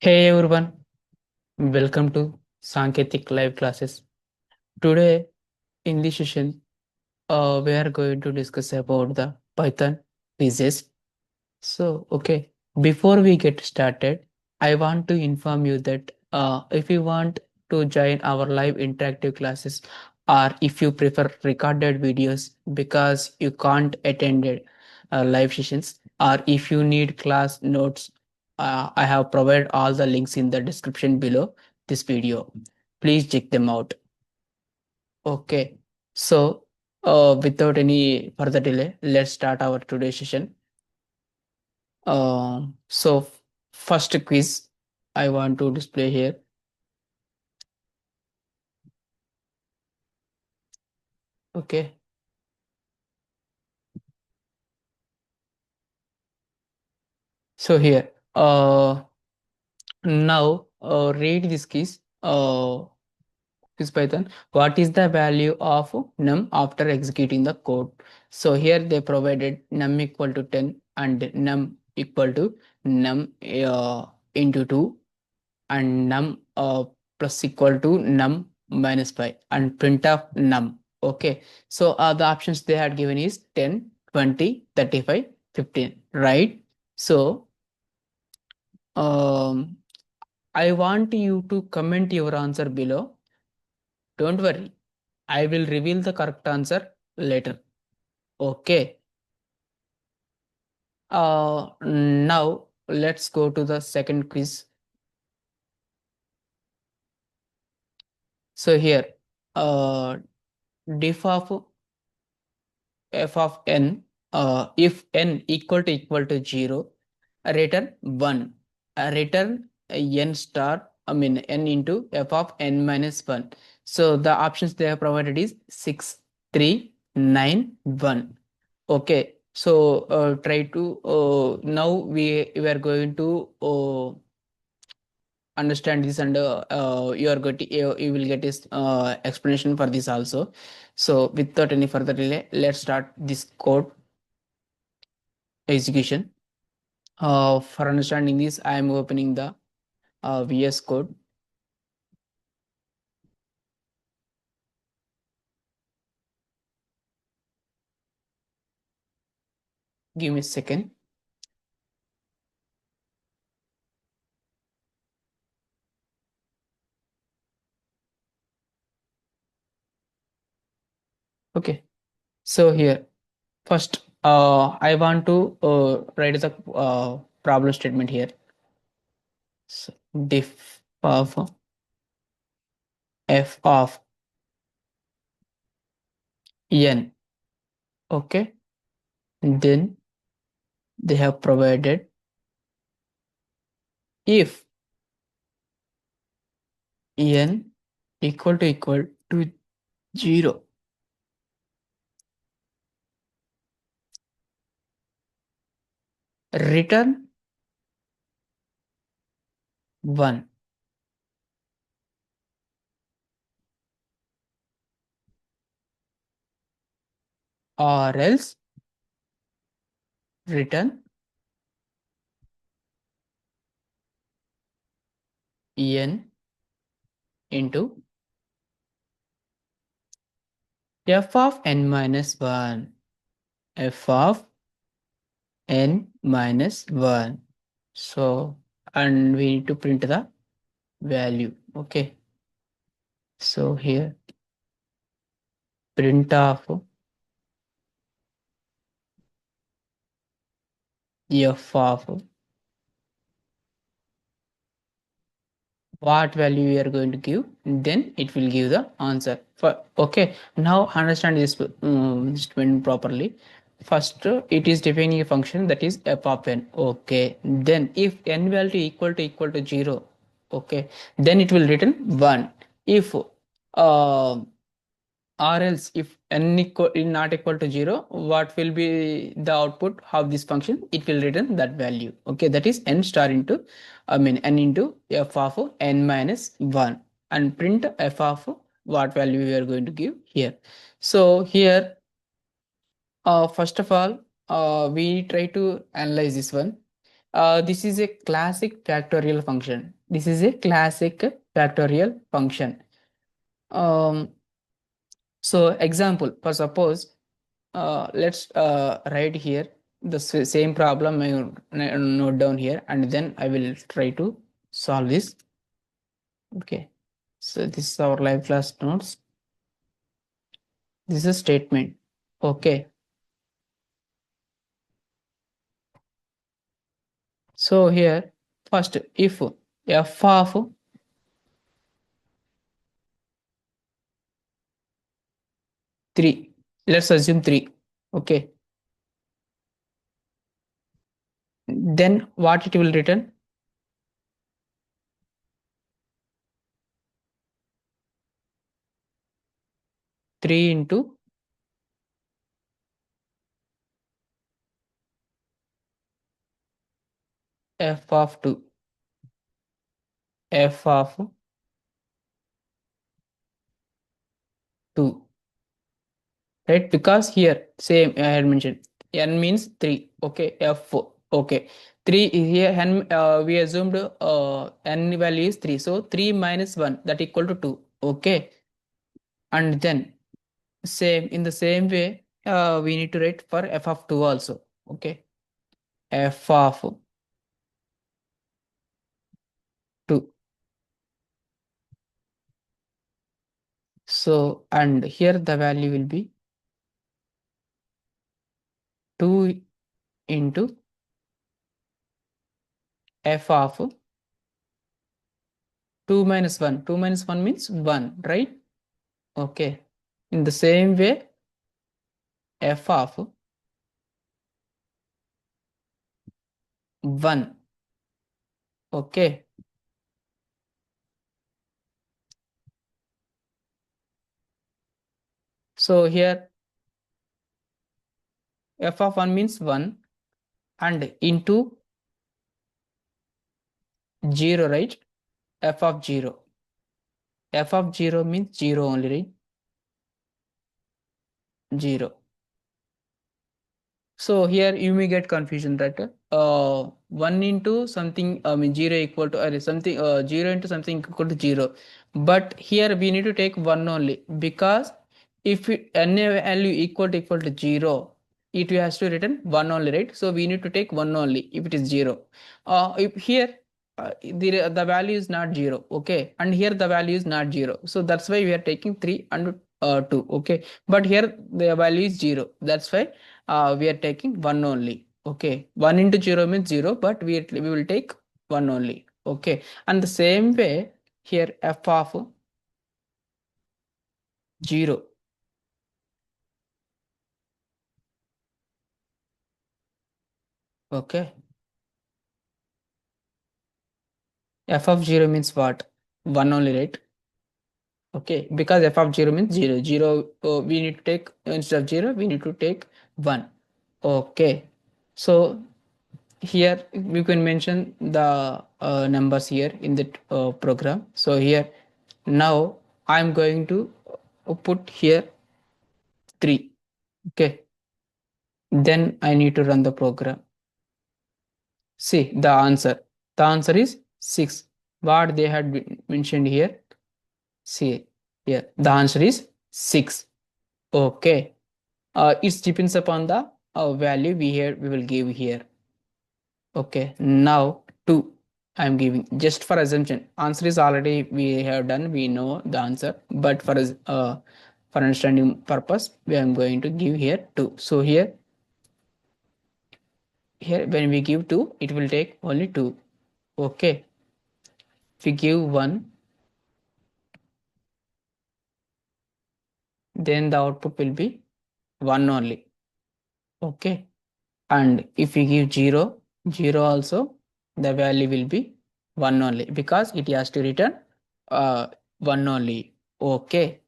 Hey everyone, welcome to Sanketik live classes. Today in this session, we are going to discuss about the Python quizzes. Before we get started, I want to inform you that if you want to join our live interactive classes, or if you prefer recorded videos because you can't attend live sessions, or if you need class notes, I have provided all the links in the description below this video. Please check them out. Okay, so without any further delay, let's start our today's session. First quiz I want to display here. Okay. So here, now read this quiz. Quiz Python. What is the value of num after executing the code? So here they provided num equal to 10 and num equal to num into 2 and num plus equal to num minus 5 and print of num. Okay, so the options they had given is 10, 20, 35, 15, right? So um, I want you to comment your answer below. Don't worry, I will reveal the correct answer later. Okay. Now let's go to the second quiz. So here, diff of f of n, if n equal to 0, return 1. Return n star, I mean n into f of n minus 1. So the options they have provided is 6, 3, 9, 1. Okay, so try to now we are going to understand this, and you are going to you will get this explanation for this also. So without any further delay, let's start this code execution. For understanding this, I am opening the VS Code. Give me a second. Okay, so here first I want to write the problem statement here. So diff of f of n. Okay, then they have provided if n equal to 0, return 1, or else return n into f of n minus 1. F of n minus 1. So, and we need to print the value. Okay, so here print of f of what value we are going to give, then it will give the answer. For okay, now understand this statement properly. First, it is defining a function that is f of n. Okay, then if n value equal to 0, okay, then it will return 1. If or else if n equal is not equal to 0, what will be the output of this function? It will return that value. Okay, that is n star into, I mean n into f of n minus 1, and print f of what value we are going to give here. So here, first of all, we try to analyze this one. This is a classic factorial function. This is a classic factorial function. Um, so example, for suppose, let's write here the same problem I note down here, and then I will try to solve this. Okay. So this is our live class notes. This is a statement. Okay. So here, first, if f of 3, let's assume 3. Okay. Then what it will return? 3 into f of 2. F of 2. Right? Because here, same I had mentioned, n means 3. Okay. F. Okay. 3 is here, n, we assumed n value is 3. So 3 minus 1, that equal to 2. Okay. And then same in the same way, we need to write for f of 2 also. Okay. F of 2. So, and here the value will be 2 into f of 2 minus 1. 2 minus 1 means 1, right? Okay. In the same way, f of 1. Okay. So here f of 1 means 1 and into 0, right? F of 0. F of 0 means 0 only, right? 0. So here you may get confusion, right? 1 into something, I mean 0 equal to, something, 0 into something equal to 0. But here we need to take 1 only, because if any value equal to 0, it has to written 1 only, right? So we need to take 1 only if it is 0. If here the value is not 0, okay, and here the value is not 0, so that's why we are taking 3 and 2, okay, but here the value is 0, that's why we are taking 1 only. Okay, 1 into 0 means 0, but we will take 1 only. Okay, and the same way here f of 0. Okay, f of 0 means what? 1 only, right? Okay, because f of 0 means 0. 0, we need to take, instead of 0, we need to take 1. Okay, so here we can mention the numbers here in the program. So here now I'm going to put here 3. Okay, then I need to run the program. See the answer is 6. What they had mentioned here, see here the answer is 6. Okay, it depends upon the value we will give here. Okay, now 2 I'm giving just for assumption. Answer is already we have done, we know the answer, but for understanding purpose, we am going to give here 2. So here when we give 2, it will take only 2. Okay, if we give 1, then the output will be 1 only. Okay, and if we give 0, 0 also, the value will be 1 only, because it has to return 1 only. Okay,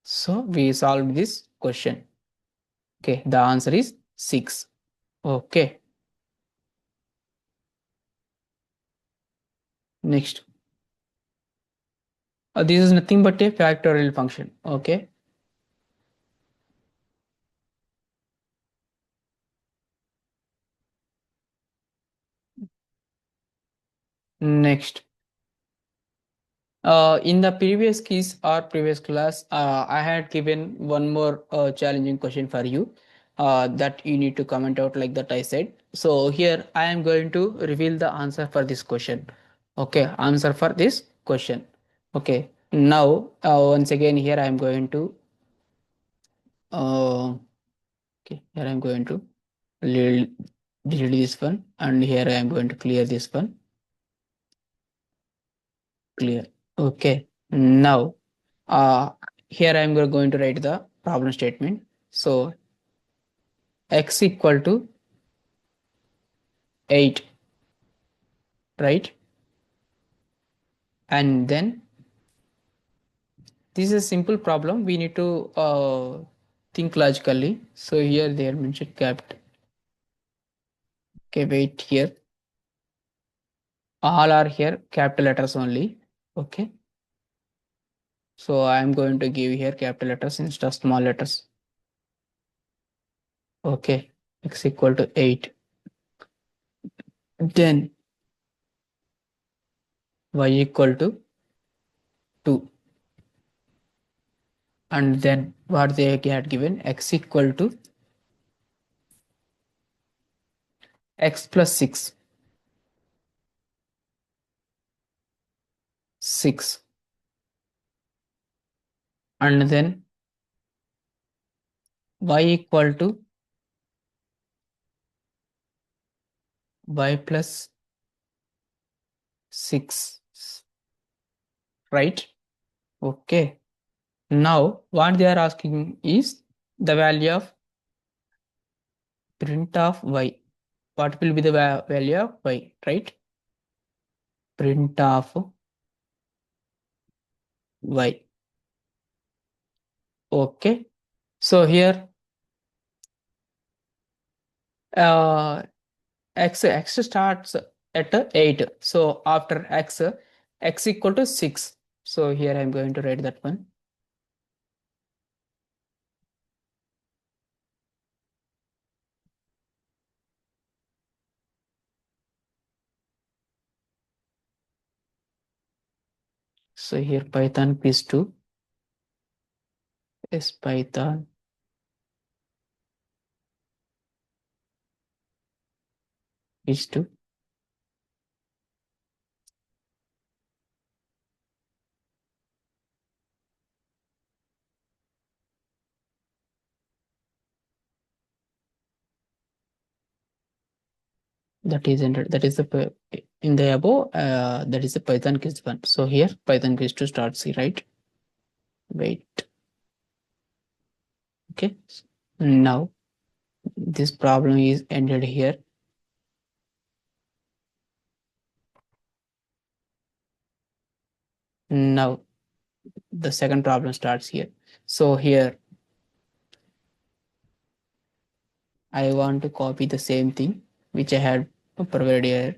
so we solved this question. Okay, the answer is 6. Okay, next. This is nothing but a factorial function. Okay, Next, in the previous quiz or previous class, I had given one more challenging question for you that you need to comment out like that I said. So here I am going to reveal the answer for this question. Okay, answer for this question. Okay, now once again here I am going to okay, here I am going to delete this one, and here I am going to clear this one. Clear. Okay. Now, uh, here I am going to write the problem statement. So x equal to 8, right? And then this is a simple problem. We need to think logically. So here they are mentioned capped. Okay, wait here. All are here capital letters only. Okay. So I am going to give here capital letters instead of small letters. Okay. X equal to 8. Then y equal to 2. And then what they had given, x equal to x plus 6, 6, and then y equal to y plus 6, right? Okay. Now what they are asking is the value of print of y. What will be the value of y, right? Print of y. Okay. So here uh, x starts at 8. So after x equal to 6. So here I'm going to write that one. So here Python quiz 2 is Python quiz 2. That is entered. That is the in the above. That is the Python quiz 1. So here Python quiz 2 starts here, right? Wait. Okay. Now this problem is ended here. Now the second problem starts here. So here I want to copy the same thing which I had provided here.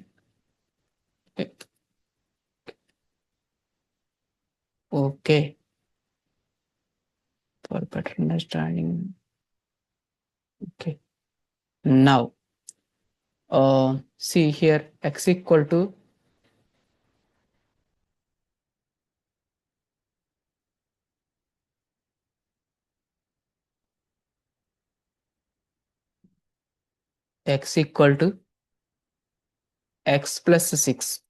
Okay, for better understanding. Okay, now see here x equal to x equal to x plus 6.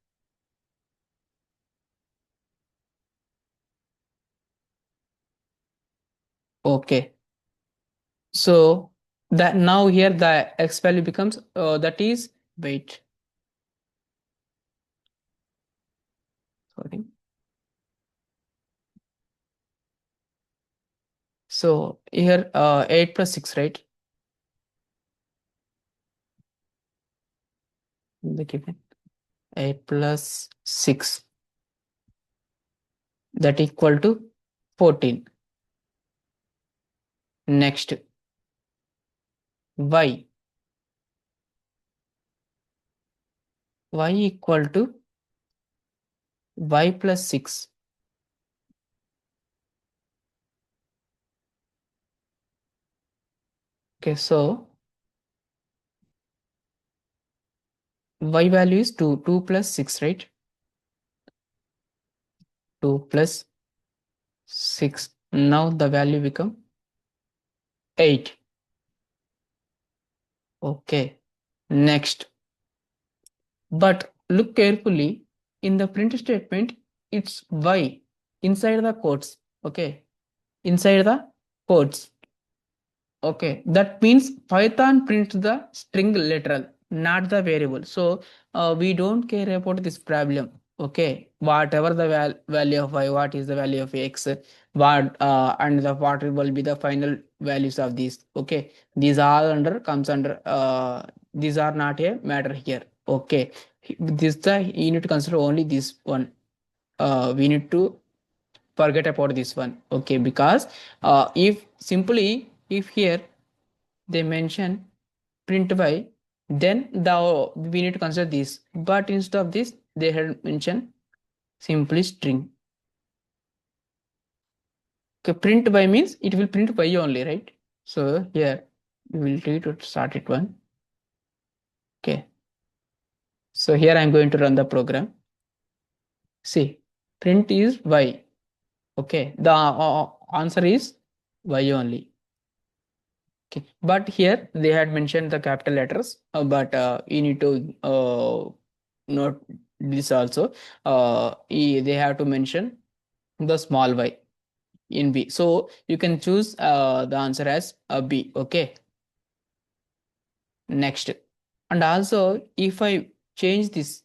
Okay, so that now here the x value becomes that is wait. Sorry. So here 8 plus 6, right? The given 8 plus 6, that equal to 14. Next y equal to y plus 6. Okay, so y value is 2 plus 6, right? 2 plus 6. Now the value become 8. Okay. Next. But look carefully in the print statement, it's y inside the quotes. Okay. Inside the quotes. Okay, that means Python prints the string literal, not the variable. So we don't care about this problem. Okay, whatever the value of y, what is the value of x, what and the what will be the final values of these. Okay, these all under comes under. These are not a matter here. Okay, this the you need to consider only this one. We need to forget about this one. Okay, because if simply if here they mention print by, then we need to consider this, but instead of this they had mentioned simply string. Okay, print by means it will print by only, right? So here we will try to start it one. Okay, so here I'm going to run the program. See, print is y. Okay, the answer is y only. Okay, but here they had mentioned the capital letters, but you need to note this also. They have to mention the small y in B. So you can choose the answer as B. Okay. Next, and also if I change this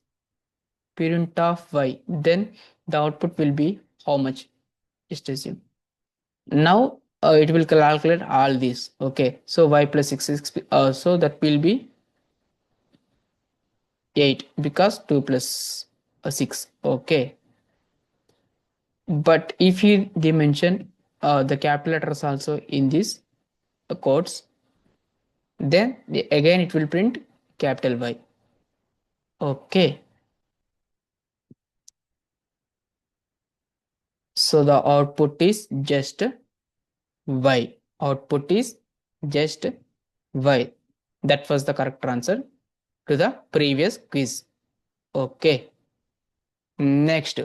print of y, then the output will be how much? Just assume. Now it will calculate all these. Okay, so y plus 6, so that will be 8 because 2 plus 6. Okay, but if you they mention the capital letters also in these codes, then again it will print capital Y. Okay, so the output is just Y. Output is just Y. That was the correct answer to the previous quiz. Okay. Next,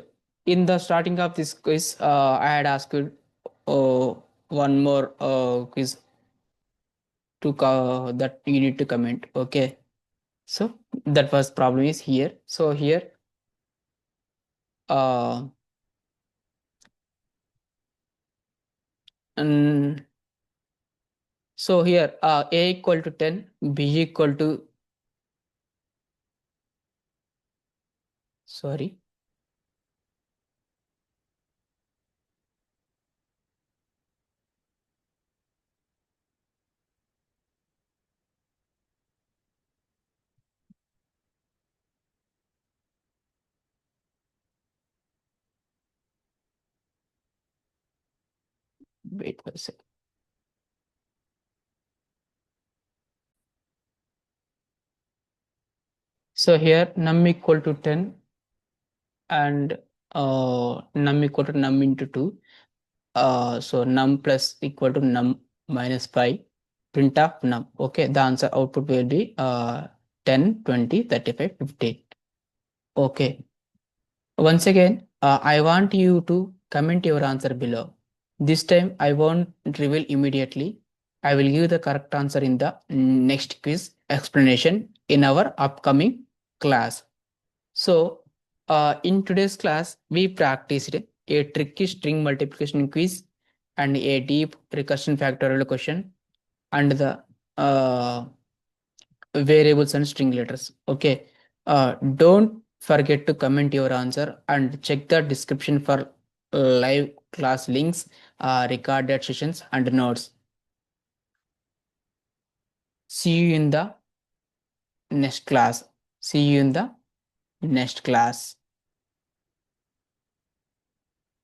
in the starting of this quiz, I had asked you one more quiz to that you need to comment. Okay, so that was problem is here. So here, uh, and so here, a equal to 10, b equal to sorry. Wait for a second. So here num equal to 10 and num equal to num into 2. So num plus equal to num minus 5. Print of num. Okay, the answer output will be 10, 20, 35, 50. Okay. Once again, I want you to comment your answer below. This time I won't reveal immediately. I will give the correct answer in the next quiz explanation in our upcoming class. So, in today's class, we practiced a tricky string multiplication quiz and a deep recursion factorial question and the variables and string letters. Okay. Don't forget to comment your answer and check the description for live class links, recorded sessions, and notes. See you in the next class. See you in the next class.